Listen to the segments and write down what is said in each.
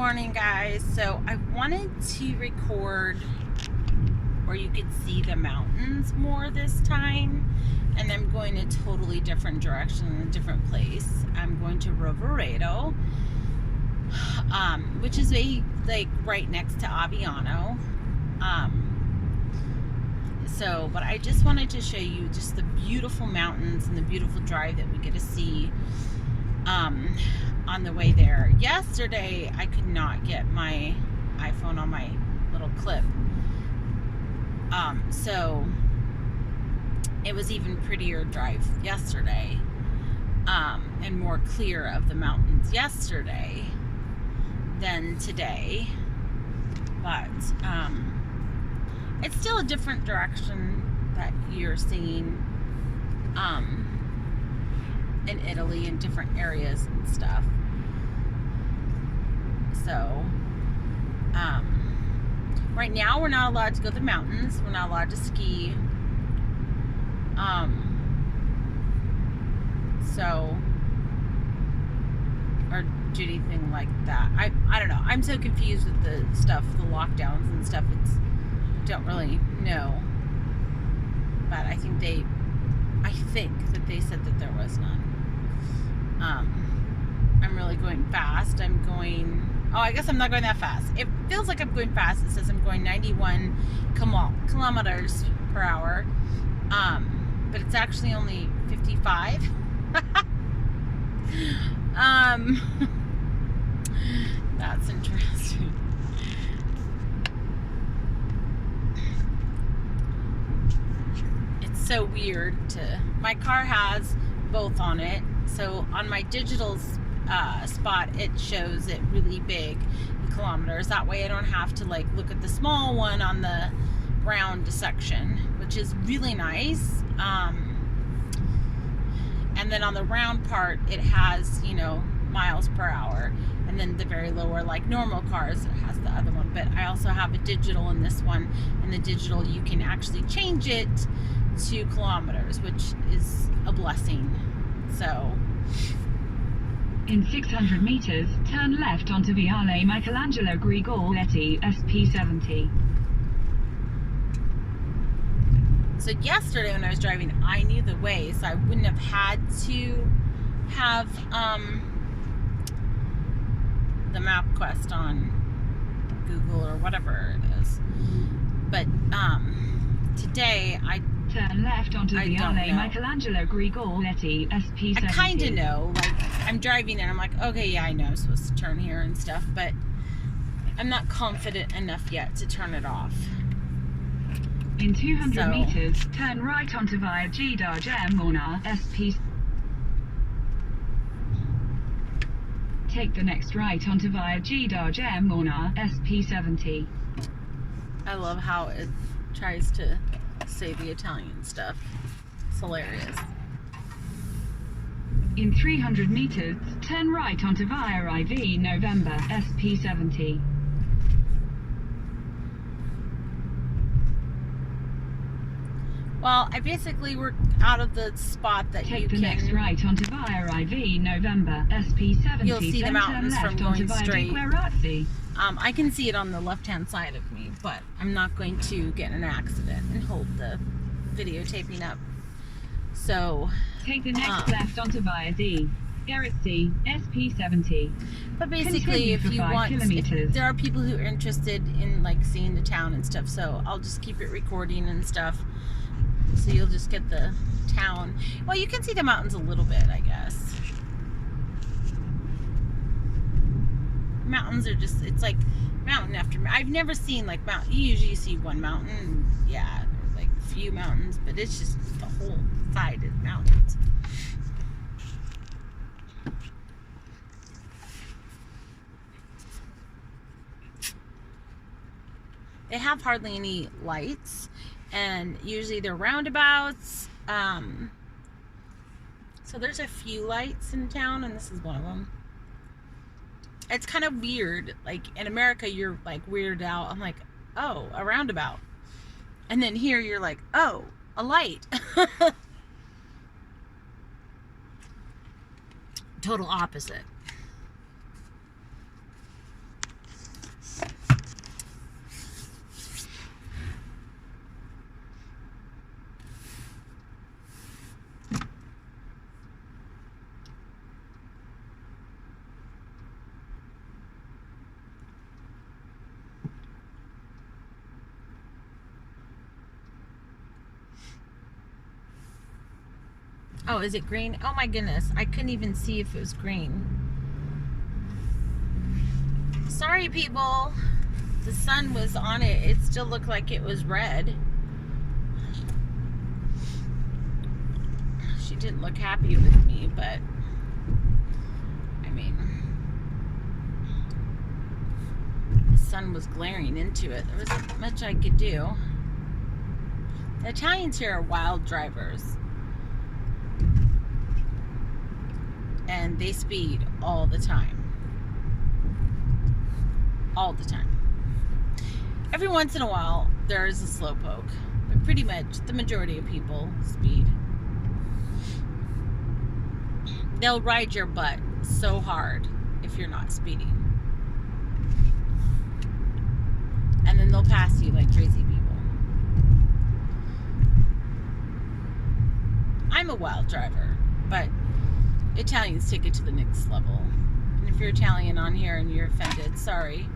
morning, guys. So I wanted to record where you could see the mountains more this time, and I'm going a totally different direction, in a different place. I'm going to Roveredo, which is right next to Aviano. But I just wanted to show you just the beautiful mountains and the beautiful drive that we get to see on the way there. Yesterday, I could not get my iPhone on my little clip. So it was even prettier drive yesterday, and more clear of the mountains yesterday than today. But it's still a different direction that you're seeing in Italy, in different areas and stuff. So right now we're not allowed to go to the mountains. We're not allowed to ski. Or do anything like that. I don't know. I'm so confused with the stuff, the lockdowns and stuff. Don't really know. But I think that they said that there was none. I'm really going fast. I guess I'm not going that fast. It feels like I'm going fast. It says I'm going 91 kilometers per hour. But it's actually only 55. That's interesting. It's so weird my car has both on it. So on my digital spot, it shows it really big in kilometers. That way I don't have to look at the small one on the round section, which is really nice. And then on the round part, it has, miles per hour. And then the very lower, normal cars, it has the other one. But I also have a digital in this one. And the digital, you can actually change it to kilometers, which is a blessing. So in 600 meters, turn left onto Viale Michelangelo Grigoletti, SP70. So yesterday when I was driving, I knew the way, so I wouldn't have had to have the MapQuest on Google or whatever it is. But today I turn left onto Viale Michelangelo Grigoletti, SP70. I kind of know. I'm driving and I'm like, okay, yeah, I know I'm supposed to turn here and stuff, but I'm not confident enough yet to turn it off. In 200 meters, turn right onto Via Gida Gemona, SP. Take the next right onto Via Gida Gemona, SP70. I love how it tries to say the Italian stuff. It's hilarious. In 300 meters, turn right onto Via IV November, SP70. Well, I basically work out of the spot that Take the next right onto Via IV November, SP70. You'll see the mountains from going straight. Guerazzi. I can see it on the left-hand side of me, but I'm not going to get in an accident and hold the videotaping up. So take the next left onto Via D. Guerazzi, SP70. But basically, if there are people who are interested in seeing the town and stuff, so I'll just keep it recording and stuff. So you'll just get the town. Well, you can see the mountains a little bit, I guess. Mountains are just, it's like mountain after mountain. I've never seen mountain. You usually see one mountain. Yeah, there's a few mountains, but it's just the whole side is mountains. They have hardly any lights. And usually they're roundabouts. So there's a few lights in town, and this is one of them. It's kind of weird. In America, you're weirded out. I'm like, oh, a roundabout. And then here you're like, oh, a light. Total opposite. Oh, is it green? Oh my goodness. I couldn't even see if it was green. Sorry, people. The sun was on it. It still looked like it was red. She didn't look happy with me, but I mean, the sun was glaring into it. There wasn't much I could do. The Italians here are wild drivers. And they speed all the time. All the time. Every once in a while, there is a slowpoke. But pretty much, the majority of people speed. They'll ride your butt so hard if you're not speeding. And then they'll pass you like crazy people. I'm a wild driver, but Italians take it to the next level. And if you're Italian on here and you're offended, sorry.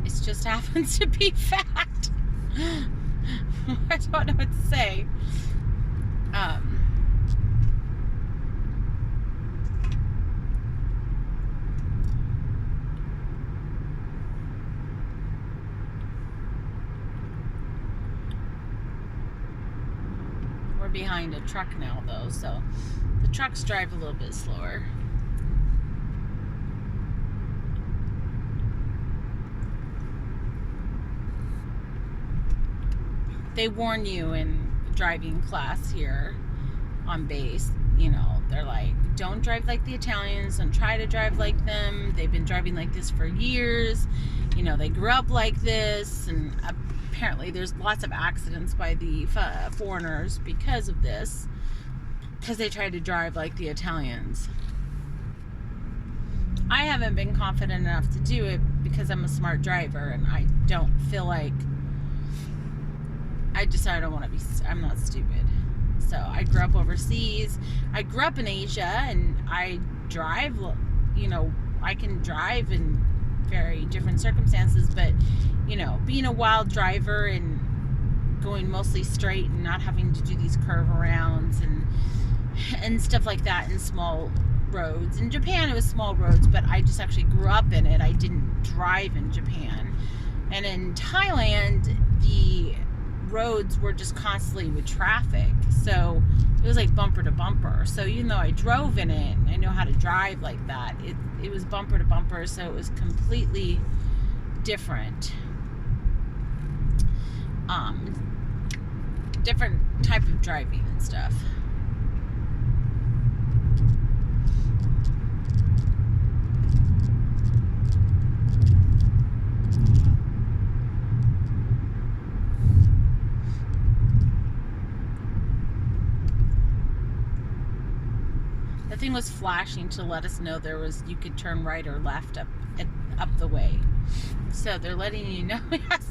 It just happens to be fact. I don't know what to say. We're behind a truck now, though, so the trucks drive a little bit slower. They warn you in driving class here on base, you know, they're like, don't drive like the Italians, don't try to drive like them. They've been driving like this for years. You know, they grew up like this, and apparently there's lots of accidents by the foreigners because of this, because they try to drive like the Italians. I haven't been confident enough to do it because I'm a smart driver, and I don't feel like I don't want to be, I'm not stupid. So I grew up overseas. I grew up in Asia, and I drive, you know, I can drive in very different circumstances, but, you know, being a wild driver and going mostly straight and not having to do these curve arounds and stuff like that in small roads. In Japan, it was small roads, but I just actually grew up in it. I didn't drive in Japan. And in Thailand, the roads were just constantly with traffic, so it was like bumper to bumper. So even though I drove in it, I know how to drive like that, it was bumper to bumper, so it was completely different. Different type of driving and stuff. The thing was flashing to let us know you could turn right or left up the way. So they're letting you know. Yes.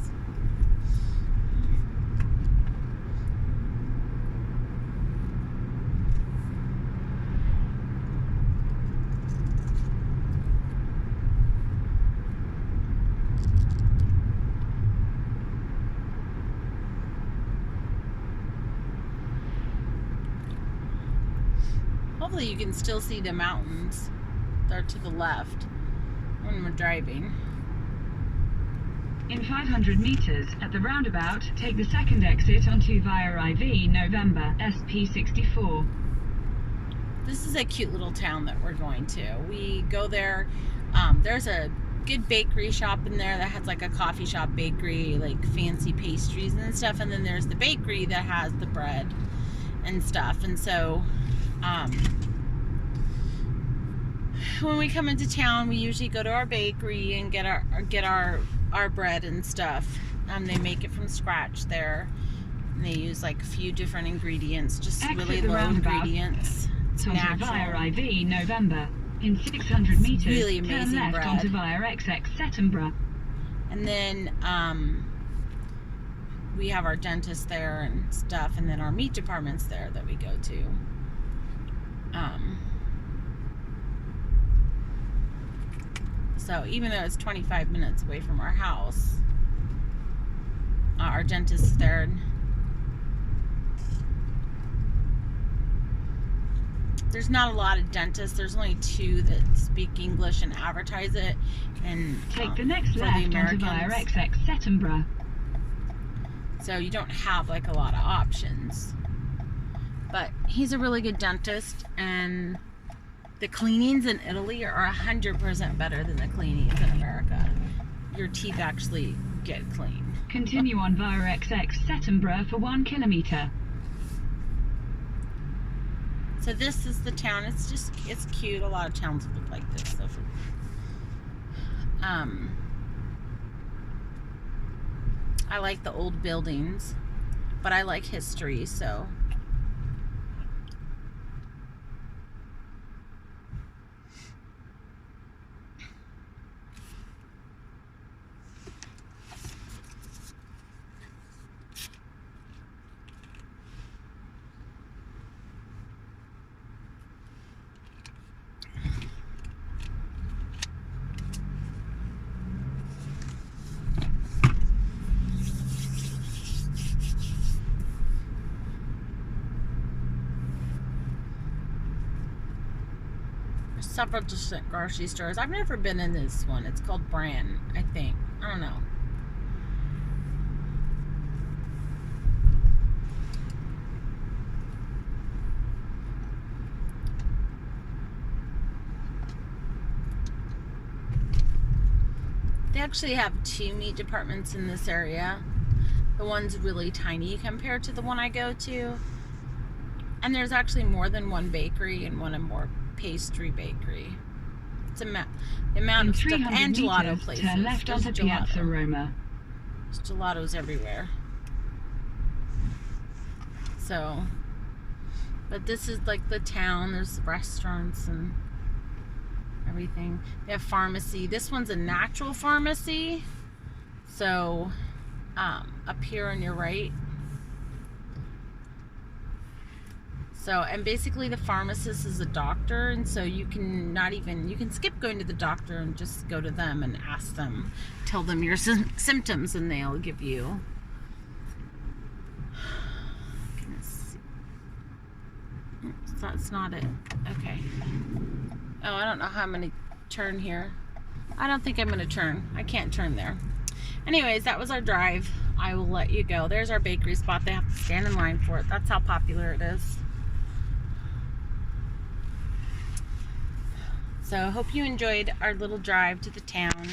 Hopefully you can still see the mountains. They're to the left when we're driving. In 500 meters, at the roundabout, take the second exit onto via IV November, SP64. This is a cute little town that we're going to. We go there. There's a good bakery shop in there that has like a coffee shop bakery, like fancy pastries and stuff. And then there's the bakery that has the bread and stuff. And so when we come into town, we usually go to our bakery and get our bread and stuff. They make it from scratch there. And they use like a few different ingredients, just really low ingredients. It's natural. Via IV November. In 600 meters, really amazing turn left bread. onto via XX Settenborough. And then we have our dentist there and stuff, and then our meat department's there that we go to. So even though it's 25 minutes away from our house, our dentist is there. there's not a lot of dentists. There's only 2 that speak English and advertise it. And Take the next for left the onto Americans. via XX Settenborough. So you don't have like a lot of options. But he's a really good dentist, and the cleanings in Italy are 100% better than the cleanings in America. Your teeth actually get clean. Continue on via XX Settenborough for 1 kilometer. So this is the town. It's cute. A lot of towns look like this. So, I like the old buildings, but I like history, so. Several different grocery stores. I've never been in this one. It's called Brand, I think. I don't know. They actually have 2 meat departments in this area. The one's really tiny compared to the one I go to. And there's actually more than 1 bakery and one more pastry bakery. It's the amount of stuff, and gelato places. Turn left onto Piazza Roma. There's gelatos everywhere. So, but this is like the town. There's restaurants and everything. They have pharmacy. This one's a natural pharmacy. So, up here on your right. So, and basically the pharmacist is a doctor, and so you can you can skip going to the doctor and just go to them and ask them, tell them your symptoms, and they'll give you. Oops, that's not it. Okay. Oh, I don't know how I'm going to turn here. I don't think I'm going to turn. I can't turn there. Anyways, that was our drive. I will let you go. There's our bakery spot. They have to stand in line for it. That's how popular it is. So, hope you enjoyed our little drive to the town.